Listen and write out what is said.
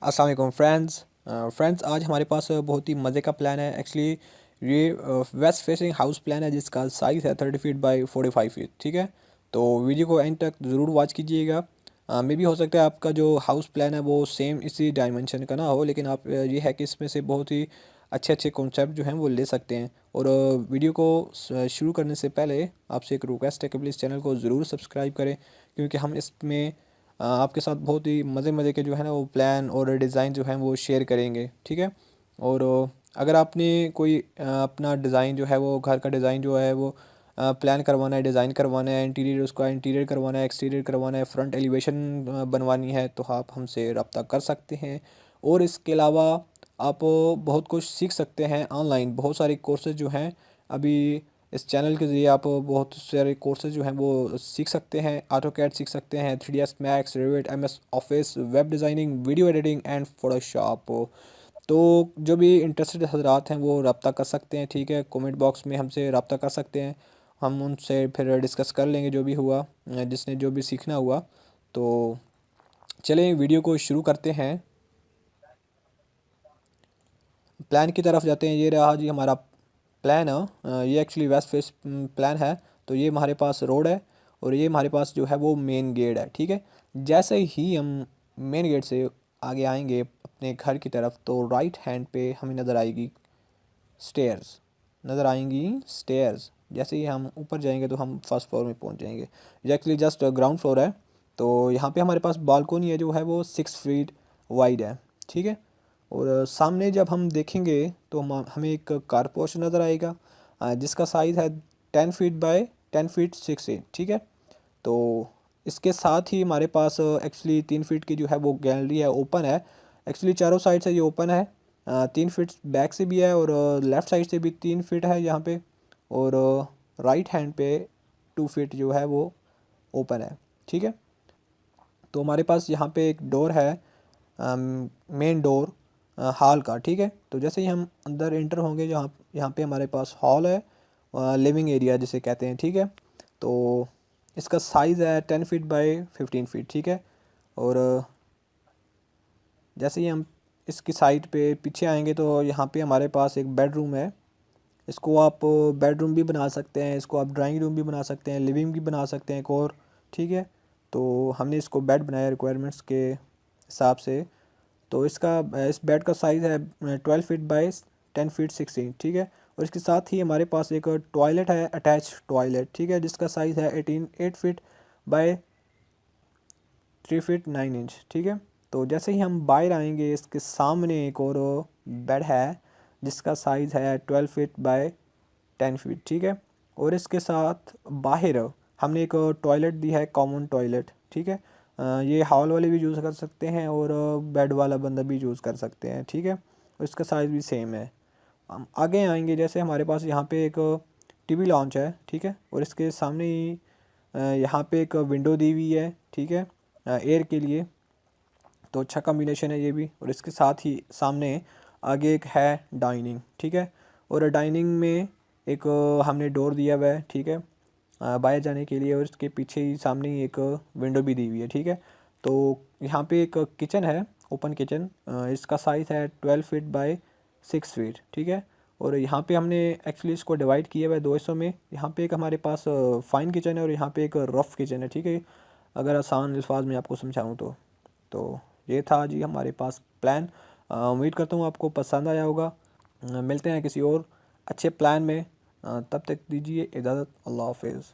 अस्सलाम वालेकुम फ्रेंड्स आज हमारे पास बहुत ही मज़े का प्लान है। एक्चुअली ये वेस्ट फेसिंग हाउस प्लान है जिसका साइज़ है 30 फीट बाई 45 फीट। ठीक है, तो वीडियो को एंड तक ज़रूर वॉच कीजिएगा। मे भी हो सकता है आपका जो हाउस प्लान है वो सेम इसी डायमेंशन का ना हो, लेकिन आप ये है कि इसमें से बहुत ही अच्छे अच्छे कॉन्सेप्ट जो हैं वो ले सकते हैं। और वीडियो को शुरू करने से पहले आपसे एक रिक्वेस्ट है कि प्लीज़ चैनल को ज़रूर सब्सक्राइब करें, क्योंकि हम इसमें आपके साथ बहुत ही मज़े मज़े के जो है ना वो प्लान और डिज़ाइन जो हैं वो शेयर करेंगे। ठीक है, और अगर आपने कोई अपना डिज़ाइन जो है वो घर का डिज़ाइन जो है वो प्लान करवाना है, डिज़ाइन करवाना है, इंटीरियर उसका इंटीरियर करवाना है, एक्सटीरियर करवाना है, फ्रंट एलिवेशन बनवानी है, तो आप हमसे रब्ता कर सकते हैं। और इसके अलावा आप बहुत कुछ सीख सकते हैं ऑनलाइन। बहुत सारे कोर्सेज जो हैं अभी इस चैनल के ज़रिए आप बहुत सारे कोर्सेज जो हैं वो सीख सकते हैं। ऑटो कैड सीख सकते हैं, 3ds max, rivet, MS office, web designing, video editing and Photoshop. तो जो भी इंटरेस्टेड हजरात हैं वो रब्ता कर सकते हैं। ठीक है, कमेंट बॉक्स में हमसे रब्ता कर सकते हैं, हम उनसे फिर डिस्कस कर लेंगे जो भी हुआ, जिसने जो भी सीखना हुआ। तो चलें वीडियो को शुरू करते हैं, प्लान की तरफ जाते हैं। ये रहा जी हमारा प्लान है। ये एक्चुअली वेस्ट फेस प्लान है। तो ये हमारे पास रोड है और ये हमारे पास जो है वो मेन गेट है। ठीक है, जैसे ही हम मेन गेट से आगे आएंगे अपने घर की तरफ, तो राइट हैंड पे हमें नज़र आएगी स्टेयर्स, नज़र आएंगी स्टेयर्स। जैसे ही हम ऊपर जाएंगे तो हम फर्स्ट फ्लोर में पहुंच जाएंगे। ये एक्चुअली जस्ट ग्राउंड फ्लोर है। तो यहाँ पे हमारे पास बालकोनी है जो है वो 6 फीट वाइड है। ठीक है, और सामने जब हम देखेंगे तो हमें एक कार पोर्च नज़र आएगा, जिसका साइज़ है 10 फीट बाय 10 फीट 6 इंच। ठीक है, तो इसके साथ ही हमारे पास एक्चुअली 3 फीट की जो है वो गैलरी है, ओपन है। एक्चुअली चारों साइड से ये ओपन है। 3 फीट बैक से भी है और लेफ़्ट साइड से भी 3 फीट है यहाँ पे, और राइट हैंड पे 2 फीट जो है वो ओपन है। ठीक है, तो हमारे पास यहाँ पे एक डोर है, मेन डोर हॉल का। ठीक है, तो जैसे ही हम अंदर इंटर होंगे, यहाँ यहाँ पे हमारे पास हॉल है, लिविंग एरिया जिसे कहते हैं। ठीक है, तो इसका साइज़ है 10 फीट बाई 15 फीट। ठीक है, और जैसे ही हम इसकी साइड पे पीछे आएंगे तो यहाँ पे हमारे पास एक बेडरूम है। इसको आप बेडरूम भी बना सकते हैं, इसको आप ड्राइंग रूम भी बना सकते हैं, लिविंग भी बना सकते हैं एक और। ठीक है, तो हमने इसको बेड बनाया रिक्वायरमेंट्स के हिसाब से। तो इसका इस बेड का साइज़ है 12 फीट बाई 10 फीट 6 इंच। ठीक है, और इसके साथ ही हमारे पास एक टॉयलेट है, अटैच टॉयलेट। ठीक है, जिसका साइज़ है 8 फीट बाय 3 फीट 9 इंच। ठीक है, तो जैसे ही हम बाहर आएंगे इसके सामने एक और बेड है जिसका साइज़ है 12 फीट बाय 10 फीट। ठीक है, और इसके साथ बाहर हमने एक टॉयलेट दी है, कॉमन टॉयलेट। ठीक है, ये हॉल वाले भी यूज़ कर सकते हैं और बेड वाला बंदा भी यूज़ कर सकते हैं। ठीक है, और इसका साइज़ भी सेम है। हम आगे आएंगे, जैसे हमारे पास यहाँ पे एक टीवी लॉन्च है। ठीक है, और इसके सामने ही यहाँ पे एक विंडो दी हुई है। ठीक है, एयर के लिए, तो अच्छा कॉम्बिनेशन है ये भी। और इसके साथ ही सामने आगे एक है डाइनिंग। ठीक है, और डाइनिंग में एक हमने डोर दिया हुआ है। ठीक है, बाहर जाने के लिए, और इसके पीछे ही सामने ही एक विंडो भी दी हुई है। ठीक है, तो यहाँ पे एक किचन है, ओपन किचन। इसका साइज़ है 12 फीट बाय 6 फीट। ठीक है, और यहाँ पे हमने एक्चुअली इसको डिवाइड किया हुआ है दो हिस्सों में। यहाँ पे एक हमारे पास फाइन किचन है और यहाँ पे एक रफ़ किचन है। ठीक है, अगर आसान अल्फाज में आपको समझाऊँ तो ये था जी हमारे पास प्लान। उम्मीद करता हूँ आपको पसंद आया होगा। मिलते हैं किसी और अच्छे प्लान में। तब तक दीजिए इजाज़त। अल्लाह हाफिज़।